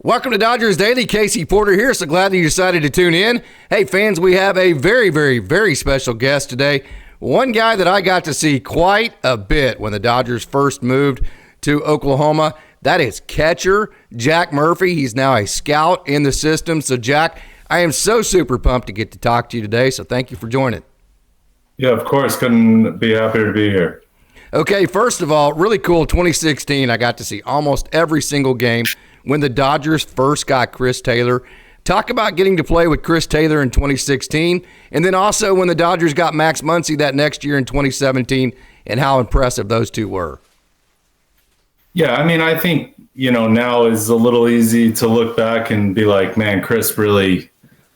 Welcome to Dodgers Daily. Casey Porter here. So glad that you decided to tune in. Hey, fans, we have a very, very, very special guest today. One guy that I got to see quite a bit when the Dodgers first moved to Oklahoma. That is catcher Jack Murphy. He's now a scout in the system. So, Jack, I am so super pumped to get to talk to you today. So thank you for joining. Yeah, of course. Couldn't be happier to be here. Okay, first of all, really cool. 2016, I got to see almost every single game when the Dodgers first got Chris Taylor. Talk about getting to play with Chris Taylor in 2016, and then also when the Dodgers got Max Muncy that next year in 2017, and how impressive those two were. Yeah, I mean, I think, now is a little easy to look back and be like, man, Chris really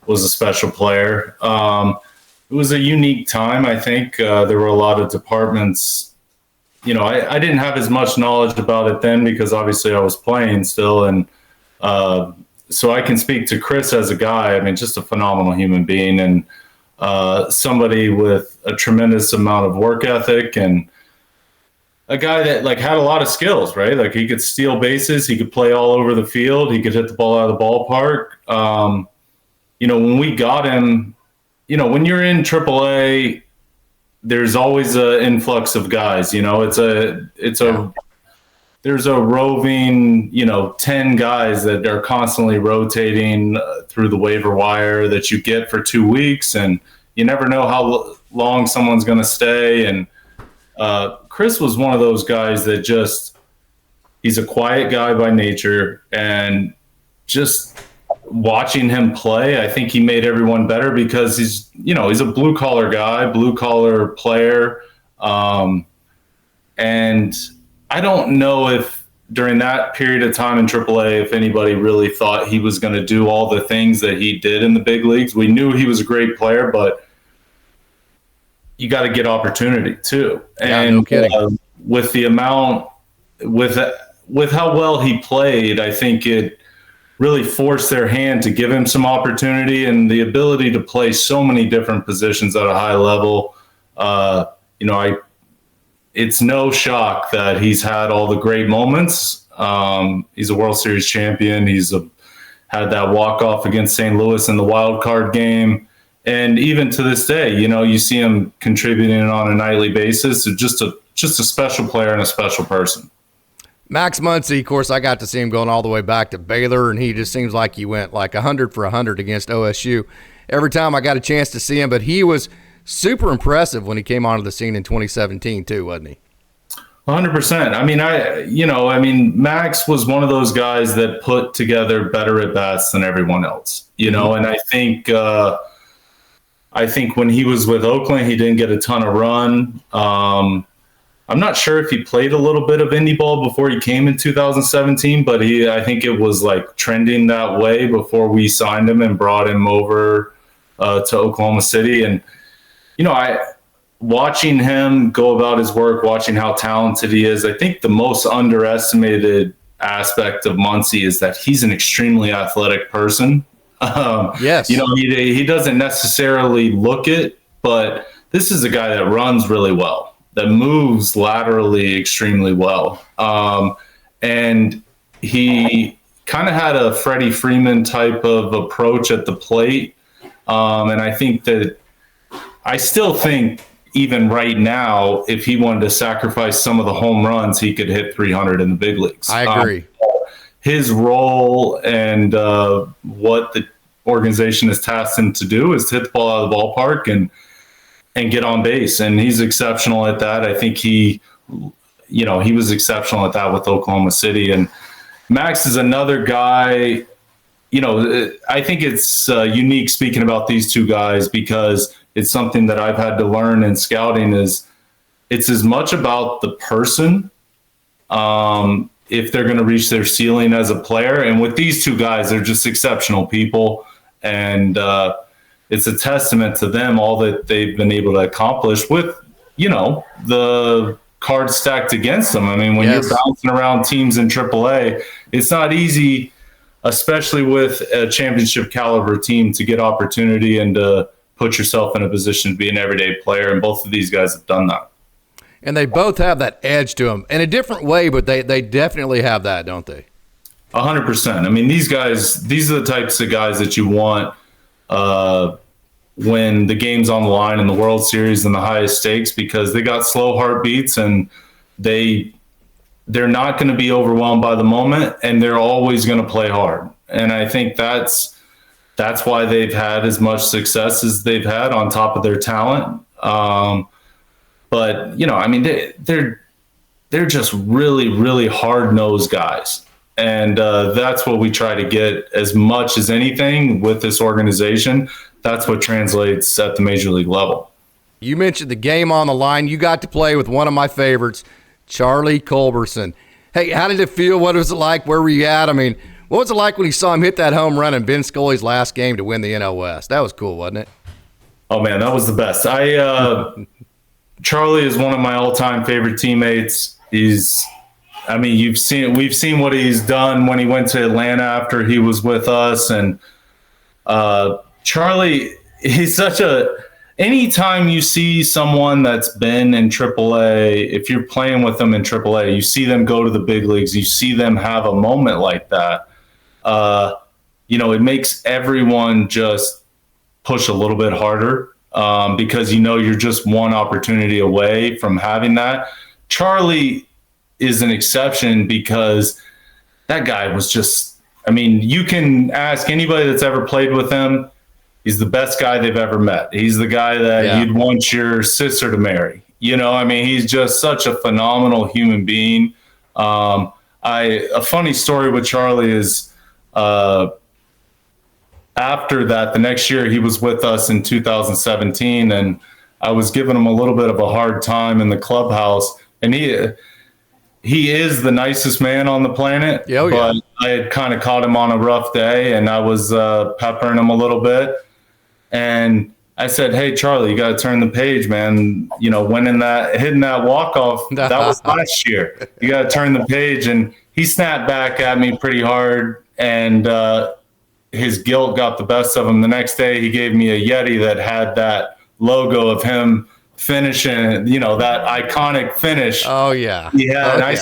was a special player. It was a unique time, I think. There were a lot of departments. I didn't have as much knowledge about it then because obviously I was playing still. And so I can speak to Chris as a guy. I mean, just a phenomenal human being and somebody with a tremendous amount of work ethic and a guy that had a lot of skills, right? Like he could steal bases. He could play all over the field. He could hit the ball out of the ballpark. When we got him, when you're in AAA, there's always an influx of guys. There's a roving, 10 guys that are constantly rotating through the waiver wire that you get for 2 weeks, and you never know how long someone's going to stay. And Chris was one of those guys that he's a quiet guy by nature, and just watching him play, I think he made everyone better because he's a blue collar guy, blue collar player. And I don't know if during that period of time in AAA, if anybody really thought he was going to do all the things that he did in the big leagues. We knew he was a great player, but you got to get opportunity too. And no kidding. With the amount, with how well he played, I think it really forced their hand to give him some opportunity and the ability to play so many different positions at a high level. It's no shock that he's had all the great moments. He's a World Series champion. Had that walk-off against St. Louis in the wild card game. And even to this day, you see him contributing on a nightly basis. So just a special player and a special person. Max Muncy, of course, I got to see him going all the way back to Baylor, and he just seems like he went like 100 for 100 against OSU every time I got a chance to see him. But he was super impressive when he came onto the scene in 2017 too, wasn't he? 100%. I mean, Max was one of those guys that put together better at bats than everyone else. And I think when he was with Oakland, he didn't get a ton of run. I'm not sure if he played a little bit of indie ball before he came in 2017, but I think it was trending that way before we signed him and brought him over to Oklahoma City. And, watching him go about his work, watching how talented he is, I think the most underestimated aspect of Muncy is that he's an extremely athletic person. Yes. He doesn't necessarily look it, but this is a guy that runs really well, that moves laterally extremely well. And he kind of had a Freddie Freeman type of approach at the plate. And I still think even right now, if he wanted to sacrifice some of the home runs, he could hit 300 in the big leagues. I agree. His role and what the organization has tasked him to do is to hit the ball out of the ballpark and get on base. And he's exceptional at that. I think he was exceptional at that with Oklahoma City. And Max is another guy, I think it's unique speaking about these two guys because it's something that I've had to learn in scouting is it's as much about the person, if they're going to reach their ceiling as a player. And with these two guys, they're just exceptional people. And, it's a testament to them, all that they've been able to accomplish with, the cards stacked against them. I mean, when you're bouncing around teams in AAA, it's not easy, especially with a championship caliber team, to get opportunity and to put yourself in a position to be an everyday player. And both of these guys have done that. And they both have that edge to them in a different way, but they definitely have that, don't they? 100%. I mean, these are the types of guys that you want when the game's on the line in the World Series and the highest stakes, because they got slow heartbeats and they're not going to be overwhelmed by the moment, and they're always going to play hard. And I think that's why they've had as much success as they've had on top of their talent. But I mean, they're just really, really hard-nosed guys. And that's what we try to get as much as anything with this organization. That's what translates at the major league level. You mentioned the game on the line. You got to play with one of my favorites, Charlie Culberson. Hey, how did it feel? What was it like? Where were you at? I mean, what was it like when you saw him hit that home run in Ben Scully's last game to win the NL West? That was cool, wasn't it? Oh, man, that was the best. Charlie is one of my all-time favorite teammates. We've seen what he's done when he went to Atlanta after he was with us. And Charlie, he's anytime you see someone that's been in AAA, if you're playing with them in AAA, you see them go to the big leagues, you see them have a moment like that. It makes everyone just push a little bit harder because you're just one opportunity away from having that. Charlie is an exception because that guy was just, you can ask anybody that's ever played with him. He's the best guy they've ever met. He's the guy that you'd want your sister to marry. He's just such a phenomenal human being. A funny story with Charlie is after that, the next year he was with us in 2017, and I was giving him a little bit of a hard time in the clubhouse, and he is the nicest man on the planet. But I had kind of caught him on a rough day, and I was peppering him a little bit. And I said, "Hey, Charlie, you got to turn the page, man. Hitting that walk-off, that was last year. You got to turn the page." And he snapped back at me pretty hard, and his guilt got the best of him. The next day, he gave me a Yeti that had that logo of him finishing, that iconic finish. Oh yeah. Yeah. And I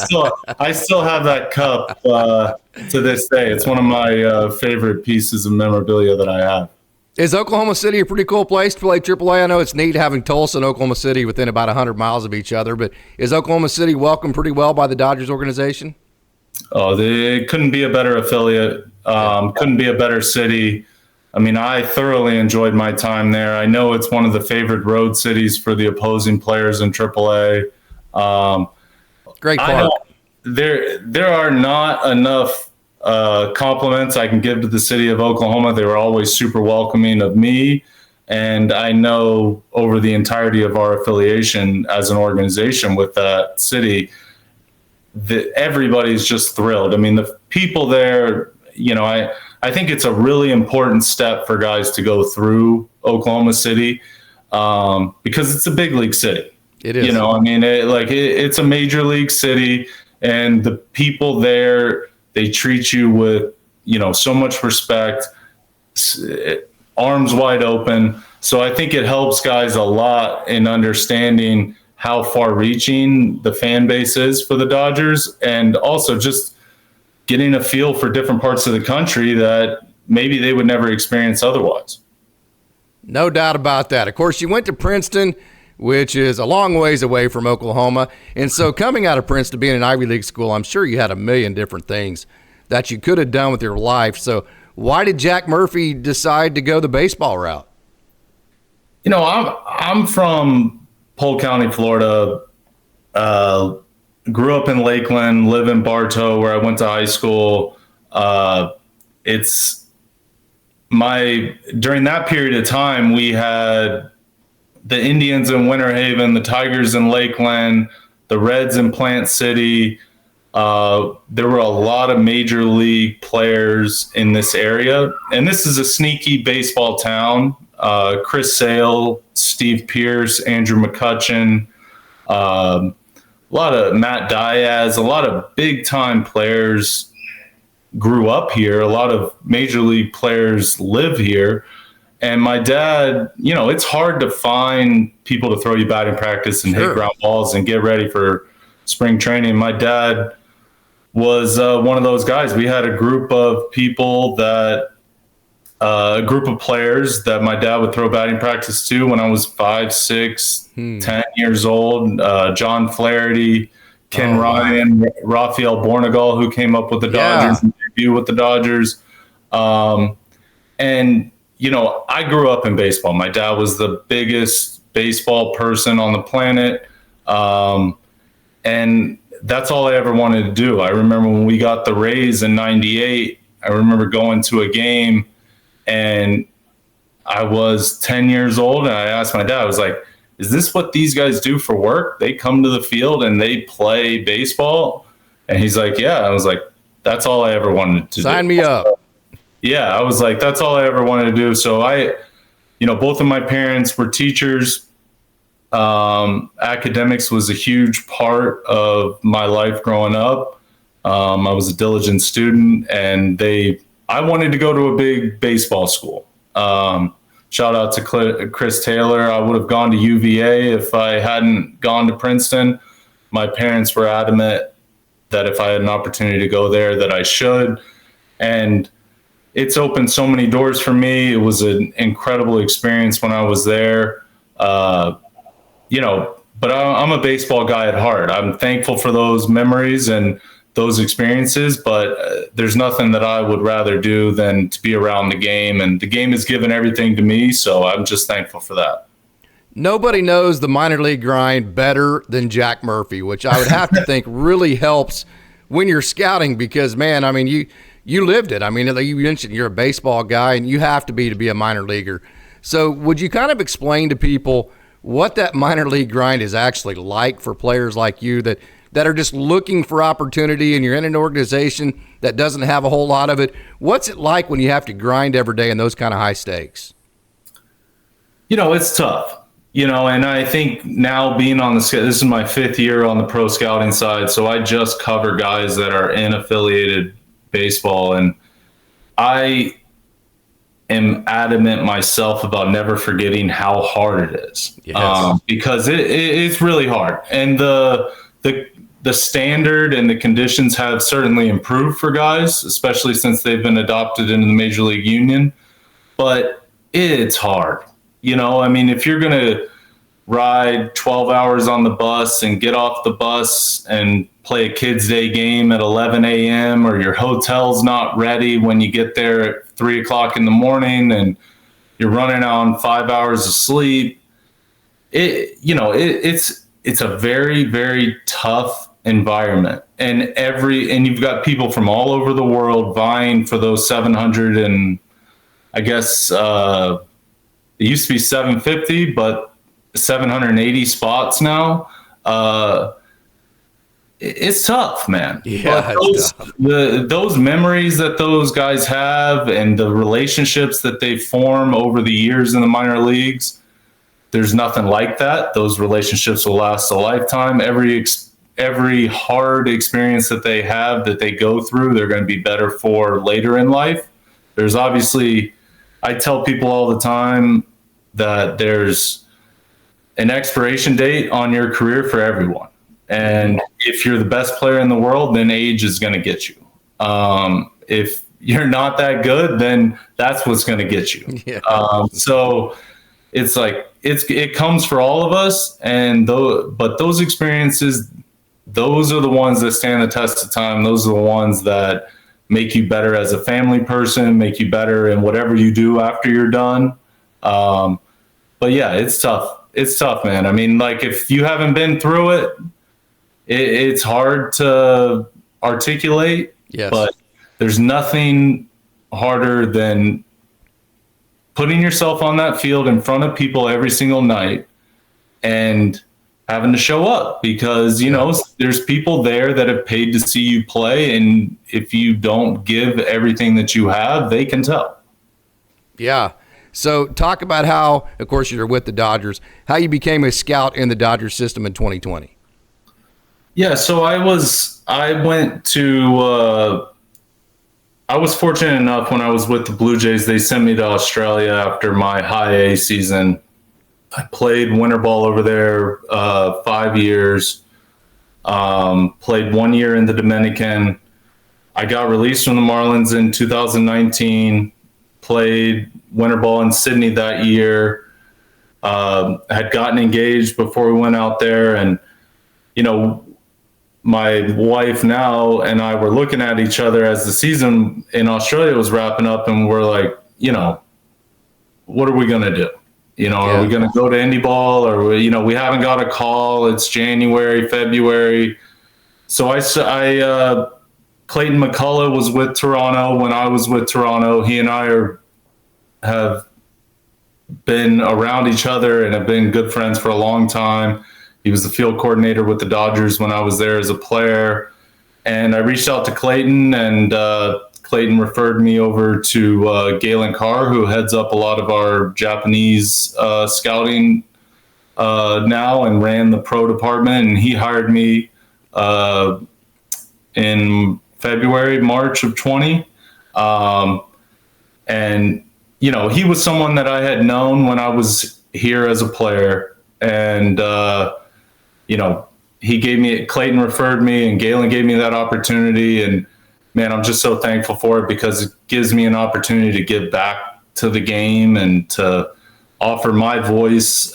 still have that cup to this day. It's one of my favorite pieces of memorabilia that I have. Is Oklahoma City a pretty cool place to play AAA? I know it's neat having Tulsa and Oklahoma City within about 100 miles of each other, but is Oklahoma City welcomed pretty well by the Dodgers organization? Oh, they couldn't be a better affiliate. Couldn't be a better city. I thoroughly enjoyed my time there. I know it's one of the favorite road cities for the opposing players in AAA. Great park. There are not enough compliments I can give to the city of Oklahoma. They were always super welcoming of me. And I know over the entirety of our affiliation as an organization with that city, that everybody's just thrilled. The people there, I think it's a really important step for guys to go through Oklahoma City because it's a big league city. It is. It's a major league city, and the people there, they treat you with, so much respect, arms wide open. So I think it helps guys a lot in understanding how far reaching the fan base is for the Dodgers, and also just getting a feel for different parts of the country that maybe they would never experience otherwise. No doubt about that. Of course, you went to Princeton, which is a long ways away from Oklahoma. And so coming out of Princeton, being an Ivy League school, I'm sure you had a million different things that you could have done with your life. So why did Jack Murphy decide to go the baseball route? I'm from Polk County, Florida. Grew up in Lakeland, live in Bartow, where I went to high school. During that period of time, we had the Indians in Winter Haven, the Tigers in Lakeland, the Reds in Plant City. There were a lot of major league players in this area. And this is a sneaky baseball town. Chris Sale, Steve Pierce, Andrew McCutcheon, a lot of Matt Diaz, a lot of big-time players grew up here. A lot of major league players live here. And my dad, it's hard to find people to throw you batting practice and hit ground balls and get ready for spring training. My dad was one of those guys. We had a group of people a group of players that my dad would throw batting practice to when I was 5, 6, 10 years old. John Flaherty, Ken Ryan, Rafael Bornegal, who came up with the Dodgers and debuted with the Dodgers. And, I grew up in baseball. My dad was the biggest baseball person on the planet. And that's all I ever wanted to do. I remember when we got the Rays in '98, I remember going to a game and I was 10 years old and I asked my dad, I was like, is this what these guys do for work? They come to the field and they play baseball? And he's like, yeah. I was like, that's all I ever wanted to do. Sign me up. Yeah, I was like, that's all I ever wanted to do. So both of my parents were teachers. Academics was a huge part of my life growing up. I was a diligent student, and I wanted to go to a big baseball school. Shout out to Chris Taylor. I would have gone to UVA if I hadn't gone to Princeton. My parents were adamant that if I had an opportunity to go there, that I should. And it's opened so many doors for me. It was an incredible experience when I was there. But I'm a baseball guy at heart. I'm thankful for those memories and those experiences, but there's nothing that I would rather do than to be around the game. And the game has given everything to me, so I'm just thankful for that. Nobody knows the minor league grind better than Jack Murphy, which I would have to think really helps when you're scouting because, man, I mean, you lived it. I mean, you mentioned you're a baseball guy, and you have to be a minor leaguer. So would you kind of explain to people what that minor league grind is actually like for players like you that are just looking for opportunity and you're in an organization that doesn't have a whole lot of it? What's it like when you have to grind every day in those kind of high stakes? It's tough, and I think now being on this is my 5th year on the pro scouting side. So I just cover guys that are in affiliated baseball. And I am adamant myself about never forgetting how hard it is. Yes. Because it's really hard. And the standard and the conditions have certainly improved for guys, especially since they've been adopted into the Major League Union. But it's hard. If you're going to ride 12 hours on the bus and get off the bus and play a kids' day game at 11 a.m. or your hotel's not ready when you get there at 3 o'clock in the morning and you're running on 5 hours of sleep, it's a very, very tough environment. And you've got people from all over the world vying for those 700 and I guess it used to be 750, but 780 spots now. It's tough, man. Yeah, those memories that those guys have and the relationships that they form over the years in the minor leagues, there's nothing like that. Those relationships will last a lifetime. Every hard experience that they have, that they go through, they're going to be better for later in life. There's obviously, I tell people all the time that there's an expiration date on your career for everyone. And if you're the best player in the world, then age is going to get you. If you're not that good, then that's what's going to get you. Yeah. So it's like, it comes for all of us. But those experiences, those are the ones that stand the test of time. Those are the ones that make you better as a family person, make you better in whatever you do after you're done. But yeah, it's tough. It's tough, man. If you haven't been through it, it's hard to articulate. Yes. But there's nothing harder than putting yourself on that field in front of people every single night and having to show up because, there's people there that have paid to see you play. And if you don't give everything that you have, they can tell. Yeah. So talk about how, of course, you're with the Dodgers, how you became a scout in the Dodgers system in 2020. Yeah. So I was fortunate enough when I was with the Blue Jays, they sent me to Australia after my high A season. I played winter ball over there 5 years, played 1 year in the Dominican, I got released from the Marlins in 2019, played winter ball in Sydney that year, had gotten engaged before we went out there. And, my wife now and I were looking at each other as the season in Australia was wrapping up, and we're like, what are we going to do? Are we going to go to Indy ball, or, we haven't got a call. It's January, February. So Clayton McCullough was with Toronto when I was with Toronto. He and I have been around each other and have been good friends for a long time. He was the field coordinator with the Dodgers when I was there as a player. And I reached out to Clayton, and Clayton referred me over to Galen Carr, who heads up a lot of our Japanese scouting now and ran the pro department. And he hired me in March of 20. And, he was someone that I had known when I was here as a player. And, Clayton referred me, and Galen gave me that opportunity. And man, I'm just so thankful for it, because it gives me an opportunity to give back to the game and to offer my voice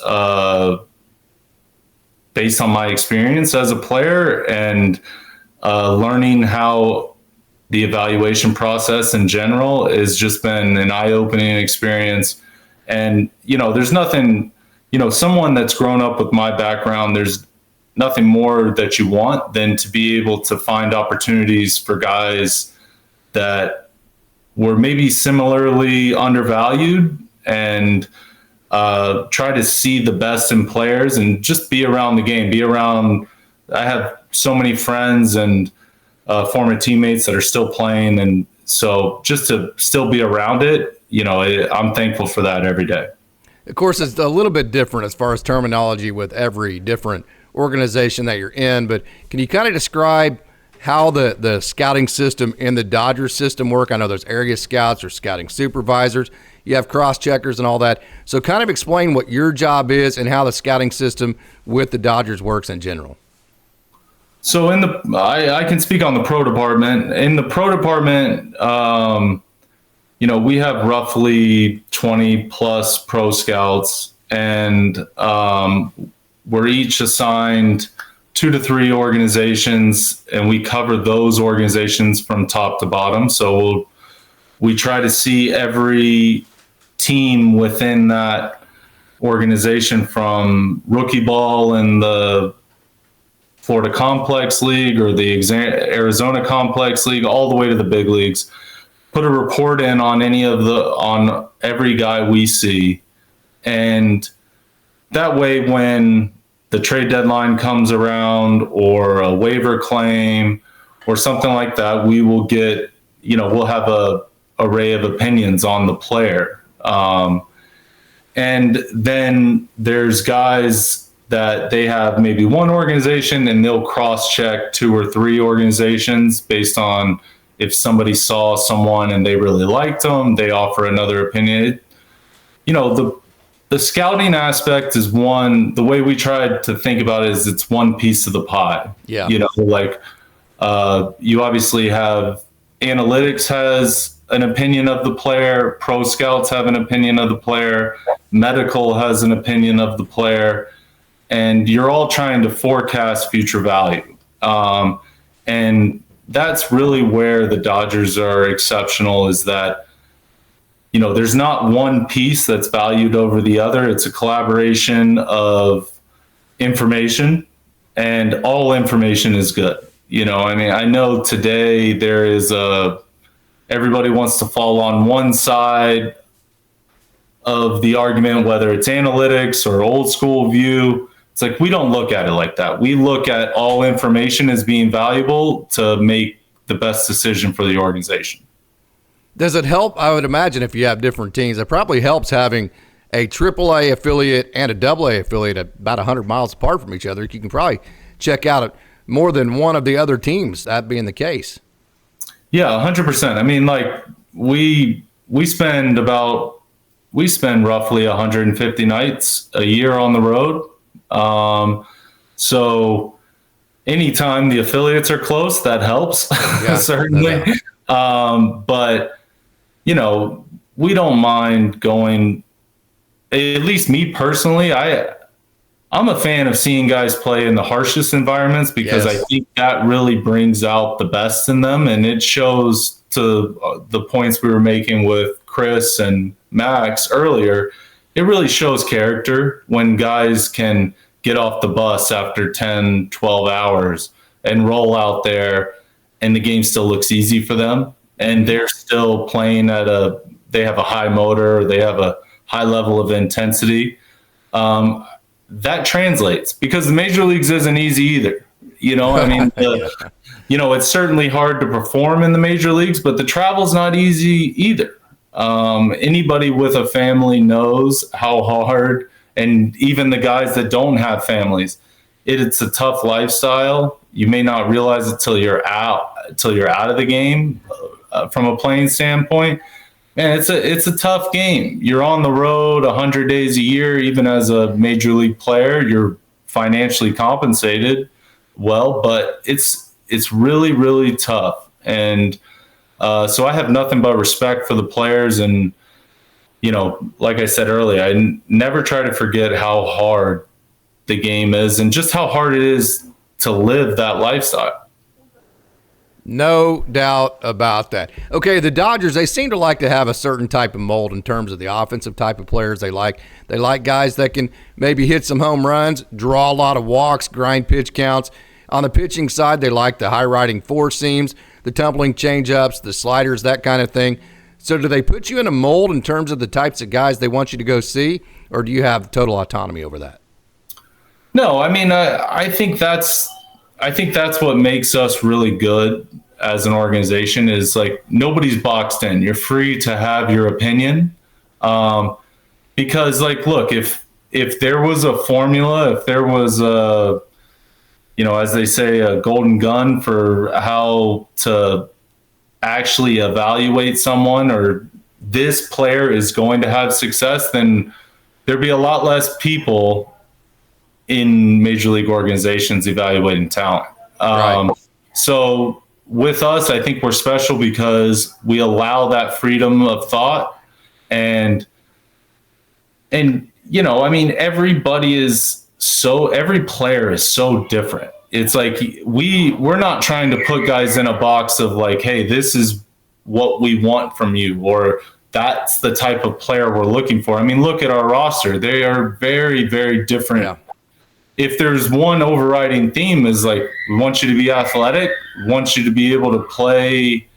based on my experience as a player, and learning how the evaluation process in general has just been an eye-opening experience. And, there's nothing, someone that's grown up with my background, there's nothing more that you want than to be able to find opportunities for guys that were maybe similarly undervalued, and try to see the best in players and just be around the game, I have so many friends and former teammates that are still playing. And so just to still be around it, I'm thankful for that every day. Of course, it's a little bit different as far as terminology with every different organization that you're in, but can you kind of describe how the scouting system and the Dodgers system work? I know there's area scouts or scouting supervisors. You have cross-checkers and all that. So kind of explain what your job is and how the scouting system with the Dodgers works in general. So I can speak on the pro department. In the pro department, we have roughly 20 plus pro scouts, and we're each assigned 2 to 3 organizations, and we cover those organizations from top to bottom. So we try to see every team within that organization, from rookie ball in the Florida Complex League or the Arizona Complex League, all the way to the big leagues. Put a report in on on every guy we see. And that way, when the trade deadline comes around, or a waiver claim or something like that, we will get, we'll have a array of opinions on the player. And then there's guys that they have maybe one organization, and they'll cross-check 2 or 3 organizations based on if somebody saw someone and they really liked them, they offer another opinion. The scouting aspect is one. The way we try to think about it is it's one piece of the pie. Yeah. You obviously have analytics has an opinion of the player, pro scouts have an opinion of the player, medical has an opinion of the player, and you're all trying to forecast future value. And that's really where the Dodgers are exceptional, is that there's not one piece that's valued over the other. It's a collaboration of information, and all information is good. I know today there is everybody wants to fall on one side of the argument, whether it's analytics or old school view. It's like, we don't look at it like that. We look at all information as being valuable to make the best decision for the organization. Does it help? I would imagine if you have different teams, it probably helps having a AAA affiliate and a AA affiliate about 100 miles apart from each other. You can probably check out more than one of the other teams, that being the case. Yeah, 100%. I mean, we spend roughly 150 nights a year on the road. So, anytime the affiliates are close, that helps. Yeah, certainly. But we don't mind going. At least me personally, I'm a fan of seeing guys play in the harshest environments because I think that really brings out the best in them, and it shows to the points we were making with Chris and Max earlier. It really shows character when guys can get off the bus after 10, 12 hours and roll out there, and the game still looks easy for them, and they're still playing they have a high motor, they have a high level of intensity. That translates because the major leagues isn't easy either. It's certainly hard to perform in the major leagues, but the travel's not easy either. Anybody with a family knows how hard, and even the guys that don't have families, it's a tough lifestyle. You may not realize it till you're out of the game from a playing standpoint. Man, it's a tough game. You're on the road 100 days a year. Even as a major league player, you're financially compensated well, but it's really, really tough. And so I have nothing but respect for the players. And, like I said earlier, I never try to forget how hard the game is and just how hard it is to live that lifestyle. No doubt about that. Okay, the Dodgers, they seem to like to have a certain type of mold in terms of the offensive type of players they like. They like guys that can maybe hit some home runs, draw a lot of walks, grind pitch counts. On the pitching side, they like the high-riding four seams, the tumbling changeups, the sliders, that kind of thing. So do they put you in a mold in terms of the types of guys they want you to go see, or do you have total autonomy over that? No, I mean, I think that's what makes us really good as an organization is like nobody's boxed in. You're free to have your opinion. Because look, if there was a formula, if there was as they say, a golden gun for how to actually evaluate someone or this player is going to have success, then there'd be a lot less people in major league organizations evaluating talent. Right. So with us, I think we're special because we allow that freedom of thought every player is so different. It's like we're not trying to put guys in a box of like, hey, this is what we want from you, or that's the type of player we're looking for. I mean, look at our roster. They are very, very different. Yeah. If there's one overriding theme is like, we want you to be athletic, we want you to be able to play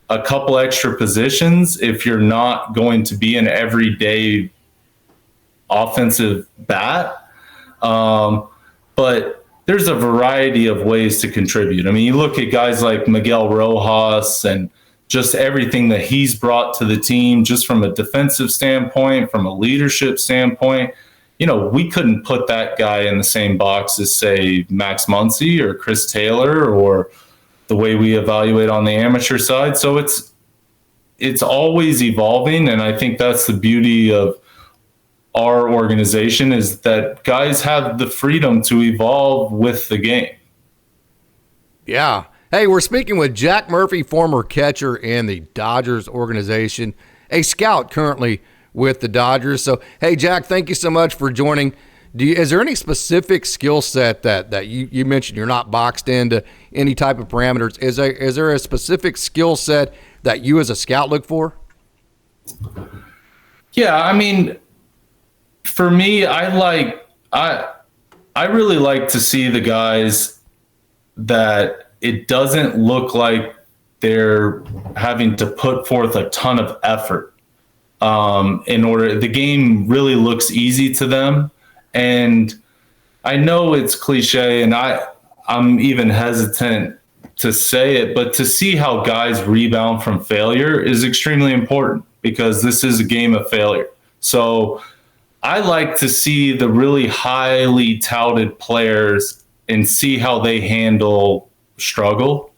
a couple extra positions if you're not going to be an everyday offensive bat. But there's a variety of ways to contribute. I mean, you look at guys like Miguel Rojas and just everything that he's brought to the team, just from a defensive standpoint, from a leadership standpoint. We couldn't put that guy in the same box as, say, Max Muncy or Chris Taylor, or the way we evaluate on the amateur side. So it's always evolving, and I think that's the beauty of our organization is that guys have the freedom to evolve with the game. Yeah. Hey, we're speaking with Jack Murphy, former catcher in the Dodgers organization, a scout currently with the Dodgers. So, hey, Jack, thank you so much for joining. Is there any specific skill set that you mentioned you're not boxed into any type of parameters? Is there a specific skill set that you as a scout look for? Yeah, I mean, for me, I really like to see the guys that it doesn't look like they're having to put forth a ton of effort. The game really looks easy to them. And I know it's cliche, and I'm even hesitant to say it, but to see how guys rebound from failure is extremely important because this is a game of failure. So I like to see the really highly touted players and see how they handle struggle,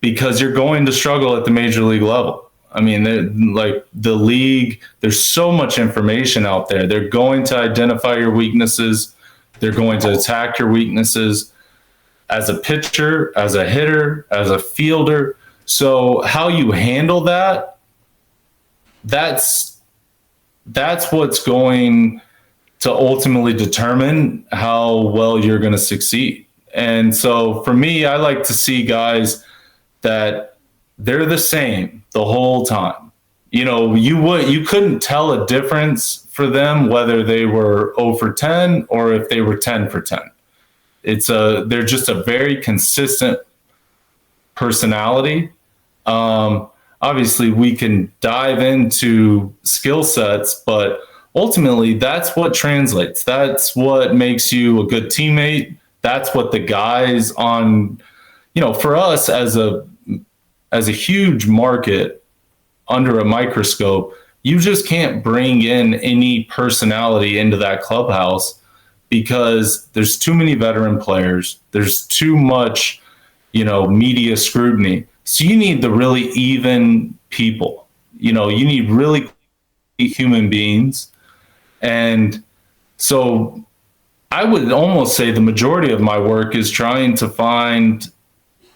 because you're going to struggle at the major league level. I mean, like the league, there's so much information out there. They're going to identify your weaknesses. They're going to attack your weaknesses. as a pitcher, as a hitter, as a fielder. So how you handle that, that's what's going to ultimately determine how well you're going to succeed. And so for me, I like to see guys that they're the same the whole time. You couldn't tell a difference for them whether they were 0 for 10 or if they were 10 for 10. They're just a very consistent personality. Obviously we can dive into skill sets, but ultimately that's what translates. That's what makes you a good teammate. That's what the guys on, for us as a huge market under a microscope, you just can't bring in any personality into that clubhouse because there's too many veteran players. There's too much, media scrutiny. So you need the really even people. You need really human beings. And so I would almost say the majority of my work is trying to find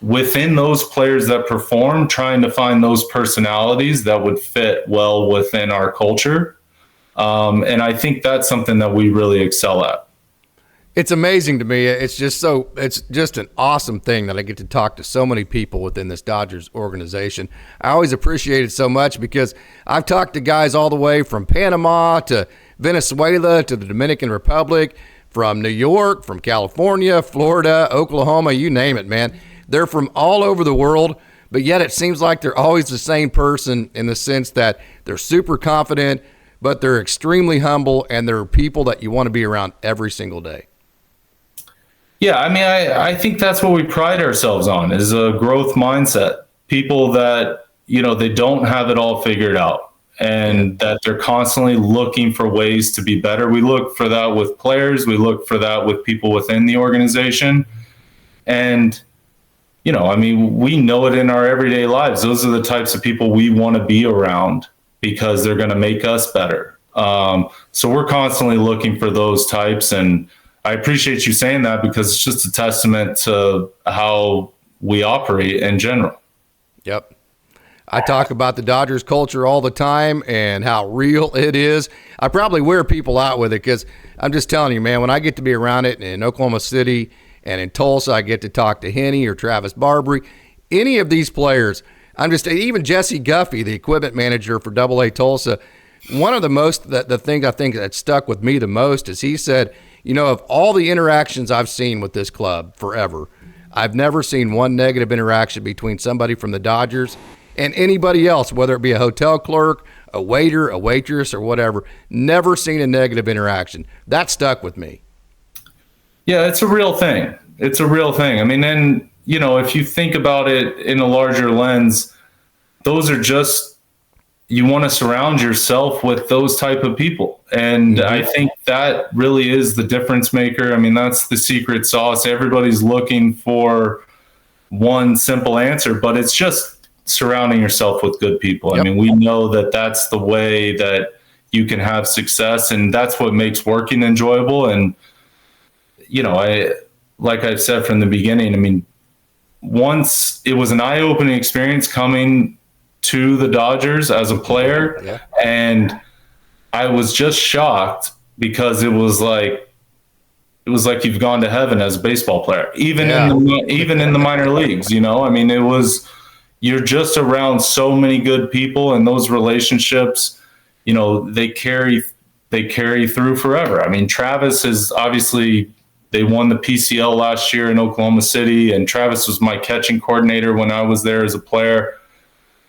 within those players that perform, trying to find those personalities that would fit well within our culture. And I think that's something that we really excel at. It's amazing to me. It's just an awesome thing that I get to talk to so many people within this Dodgers organization. I always appreciate it so much because I've talked to guys all the way from Panama to Venezuela to the Dominican Republic, from New York, from California, Florida, Oklahoma, you name it, man. They're from all over the world, but yet it seems like they're always the same person in the sense that they're super confident, but they're extremely humble, and they're people that you want to be around every single day. Yeah, I mean, I think that's what we pride ourselves on is a growth mindset. People that, they don't have it all figured out and that they're constantly looking for ways to be better. We look for that with players. We look for that with people within the organization. And, we know it in our everyday lives. Those are the types of people we want to be around because they're going to make us better. So we're constantly looking for those types. And I appreciate you saying that because it's just a testament to how we operate in general. Yep. I talk about the Dodgers culture all the time and how real it is. I probably wear people out with it because I'm just telling you, man, when I get to be around it in Oklahoma City and in Tulsa, I get to talk to Henny or Travis Barbary, any of these players. Even Jesse Guffey, the equipment manager for AA Tulsa, one of the thing I think that stuck with me the most is he said, of all the interactions I've seen with this club forever, I've never seen one negative interaction between somebody from the Dodgers and anybody else, whether it be a hotel clerk, a waiter, a waitress, or whatever. Never seen a negative interaction. That stuck with me. Yeah, it's a real thing. It's a real thing. I mean, then, if you think about it in a larger lens, those are just, you want to surround yourself with those type of people. And I think that really is the difference maker. I mean, that's the secret sauce. Everybody's looking for one simple answer, but it's just surrounding yourself with good people. Yep. I mean, we know that that's the way that you can have success, and that's what makes working enjoyable. And, like I've said from the beginning, I mean, once it was an eye-opening experience coming to the Dodgers as a player, and I was just shocked because it was like you've gone to heaven as a baseball player, even in the minor leagues. I mean, you're just around so many good people, and those relationships, they carry through forever. I mean, Travis is obviously, they won the PCL last year in Oklahoma City, and Travis was my catching coordinator when I was there as a player.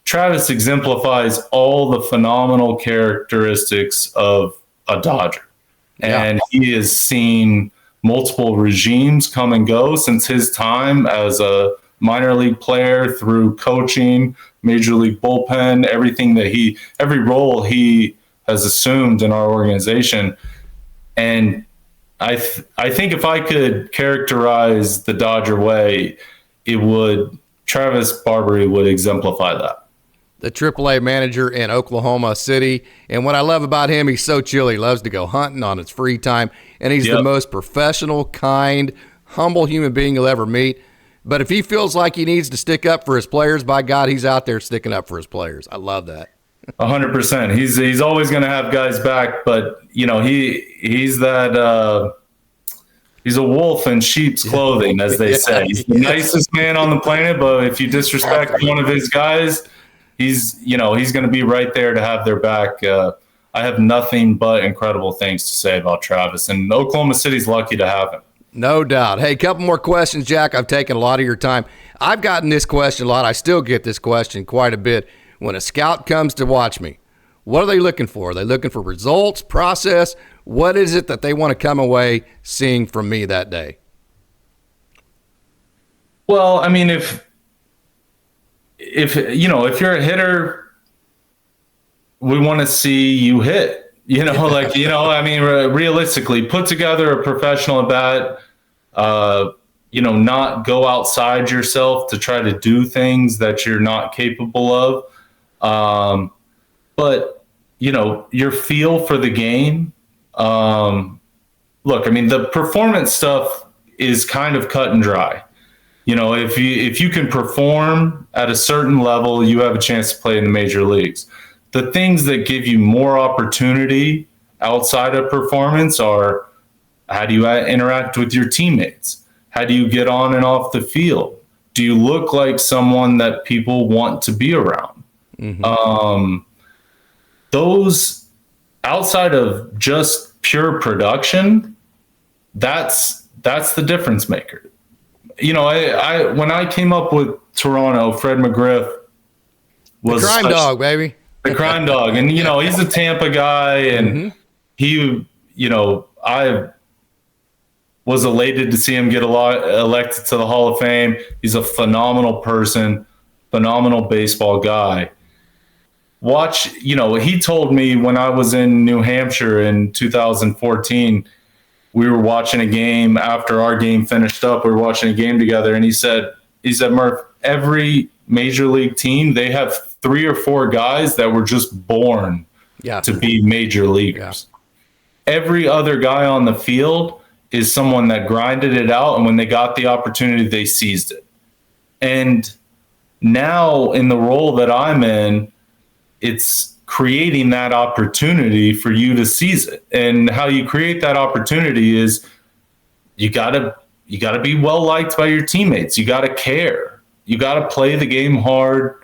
Travis exemplifies all the phenomenal characteristics of a Dodger. And he has seen multiple regimes come and go since his time as a minor league player, through coaching, major league bullpen, every role he has assumed in our organization. And I think if I could characterize the Dodger way, Travis Barbary would exemplify that. The AAA manager in Oklahoma City. And what I love about him, he's so chill. He loves to go hunting on his free time. And he's the most professional, kind, humble human being you'll ever meet. But if he feels like he needs to stick up for his players, by God, he's out there sticking up for his players. I love that. 100%. He's always going to have guys back, but he's that he's a wolf in sheep's clothing, as they say. He's the nicest man on the planet, but if you disrespect one of his guys, he's going to be right there to have their back. I have nothing but incredible things to say about Travis, and Oklahoma City's lucky to have him. No doubt. Hey, a couple more questions, Jack. I've taken a lot of your time. I've gotten this question a lot. I still get this question quite a bit. When a scout comes to watch me, what are they looking for? Are they looking for results, process? What is it that they want to come away seeing from me that day? Well, I mean, if you're a hitter, we want to see you hit. Realistically, put together a professional at bat, not go outside yourself to try to do things that you're not capable of. But your feel for the game. Look, I mean, the performance stuff is kind of cut and dry. If you can perform at a certain level, you have a chance to play in the major leagues. The things that give you more opportunity outside of performance are, how do you interact with your teammates? How do you get on and off the field? Do you look like someone that people want to be around? Mm-hmm. Those, outside of just pure production, that's the difference maker. I when I came up with Toronto, Fred McGriff was the crime dog, baby. The crime dog. And, he's a Tampa guy, and he, I was elated to see him get elected to the Hall of Fame. He's a phenomenal person, phenomenal baseball guy. He told me when I was in New Hampshire in 2014, we were watching a game after our game finished up. We were watching a game together, and he said, Murph, every major league team, they have 3 or 4 guys that were just born to be major leaguers. Yeah. Every other guy on the field is someone that grinded it out, and when they got the opportunity, they seized it. And now in the role that I'm in, it's creating that opportunity for you to seize it. And how you create that opportunity is you gotta be well liked by your teammates. You gotta care. You gotta play the game hard,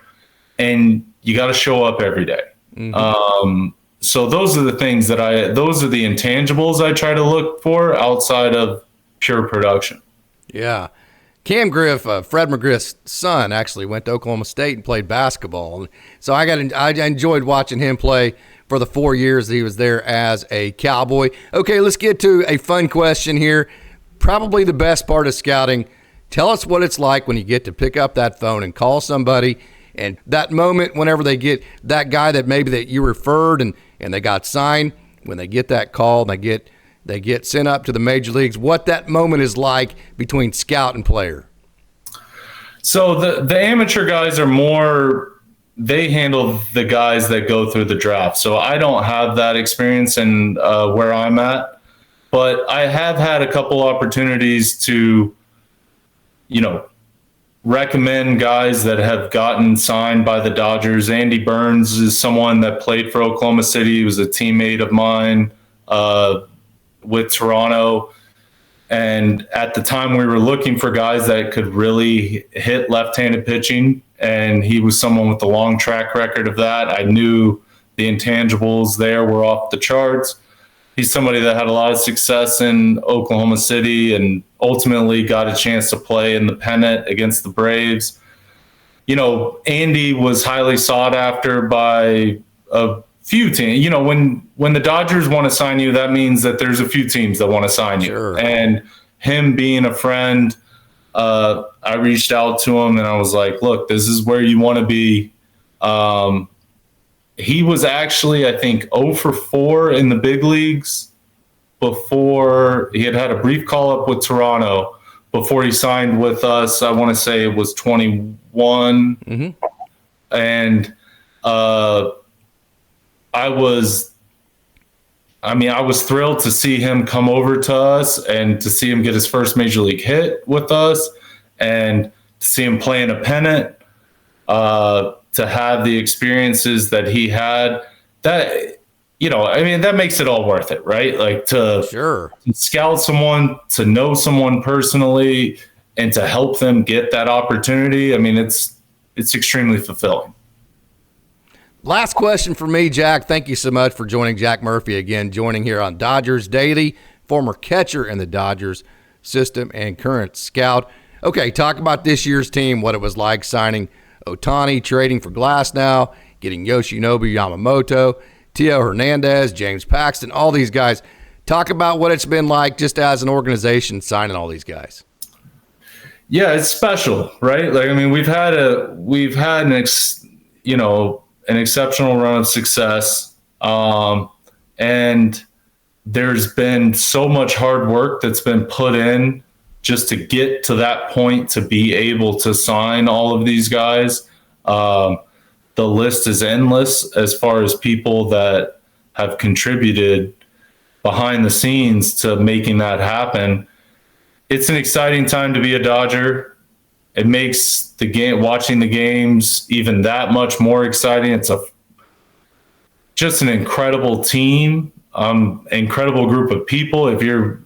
and you gotta show up every day. Mm-hmm. So those are the things those are the intangibles I try to look for outside of pure production. Yeah. Cam Griff, Fred McGriff's son, actually went to Oklahoma State and played basketball. So I enjoyed watching him play for the 4 years that he was there as a Cowboy. Okay, let's get to a fun question here. Probably the best part of scouting. Tell us what it's like when you get to pick up that phone and call somebody, and that moment whenever they get that guy that maybe that you referred and they got signed, when they get that call and they get sent up to the major leagues, what that moment is like between scout and player. So the amateur guys are more, they handle the guys that go through the draft. So I don't have that experience in where I'm at, but I have had a couple opportunities to, recommend guys that have gotten signed by the Dodgers. Andy Burns is someone that played for Oklahoma City. He was a teammate of mine with Toronto. And at the time we were looking for guys that could really hit left-handed pitching. And he was someone with a long track record of that. I knew the intangibles there were off the charts. He's somebody that had a lot of success in Oklahoma City and ultimately got a chance to play in the pennant against the Braves. Andy was highly sought after by a few teams. When the Dodgers want to sign you, that means that there's a few teams that want to sign you. Sure. And him being a friend, I reached out to him and I was like, look, this is where you want to be. He was actually, I think, 0 for 4 in the big leagues before he had a brief call up with Toronto before he signed with us. I want to say it was 21. Mm-hmm. And I was I mean, I was thrilled to see him come over to us and to see him get his first major league hit with us and to see him play in a pennant, to have the experiences that he had. That, I mean, that makes it all worth it, right? Like to scout someone, to know someone personally, and to help them get that opportunity. I mean, it's extremely fulfilling. Last question for me, Jack. Thank you so much for joining Jack Murphy again, joining here on Dodgers Daily, former catcher in the Dodgers system and current scout. Okay, talk about this year's team, what it was like signing Ohtani, trading for Glasnow, getting Yoshinobu Yamamoto, Tio Hernandez, James Paxton, all these guys. Talk about what it's been like just as an organization signing all these guys. Yeah, it's special, right? Like, I mean, we've had an exceptional run of success. And there's been so much hard work that's been put in just to get to that point, to be able to sign all of these guys. The list is endless as far as people that have contributed behind the scenes to making that happen. It's an exciting time to be a Dodger. It makes watching the games even that much more exciting. It's just an incredible team, incredible group of people. If you're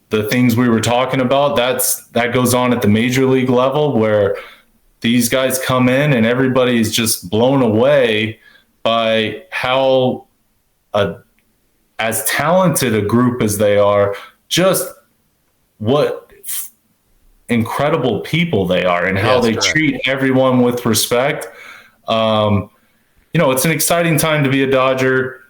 the things we were talking about, that goes on at the major league level, where these guys come in and everybody is just blown away by how as talented a group as they are, just what incredible people they are and how they treat everyone with respect. It's an exciting time to be a Dodger.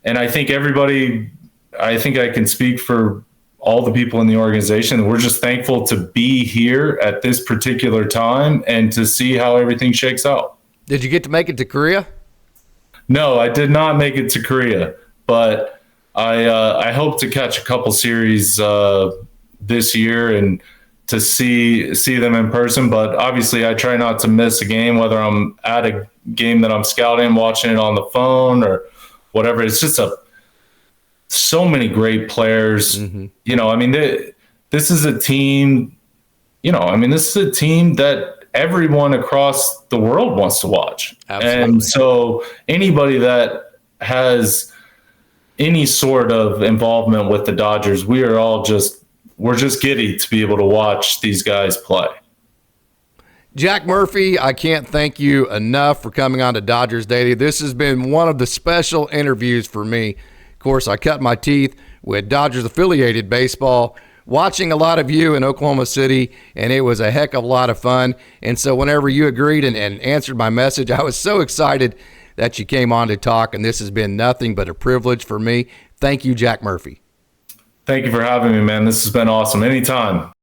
And I think I can speak for all the people in the organization. We're just thankful to be here at this particular time and to see how everything shakes out. Did you get to make it to Korea? No, I did not make it to Korea, but I hope to catch a couple series this year and to see them in person. But obviously I try not to miss a game, whether I'm at a game that I'm scouting, watching it on the phone or whatever. It's just so many great players. Mm-hmm. I mean, this is a team, this is a team that everyone across the world wants to watch. Absolutely. And so anybody that has any sort of involvement with the Dodgers, we're just giddy to be able to watch these guys play. Jack Murphy, I can't thank you enough for coming on to Dodgers Daily. This has been one of the special interviews for me. Of course, I cut my teeth with Dodgers-affiliated baseball, watching a lot of you in Oklahoma City, and it was a heck of a lot of fun. And so whenever you agreed and answered my message, I was so excited that you came on to talk, and this has been nothing but a privilege for me. Thank you, Jack Murphy. Thank you for having me, man. This has been awesome. Anytime.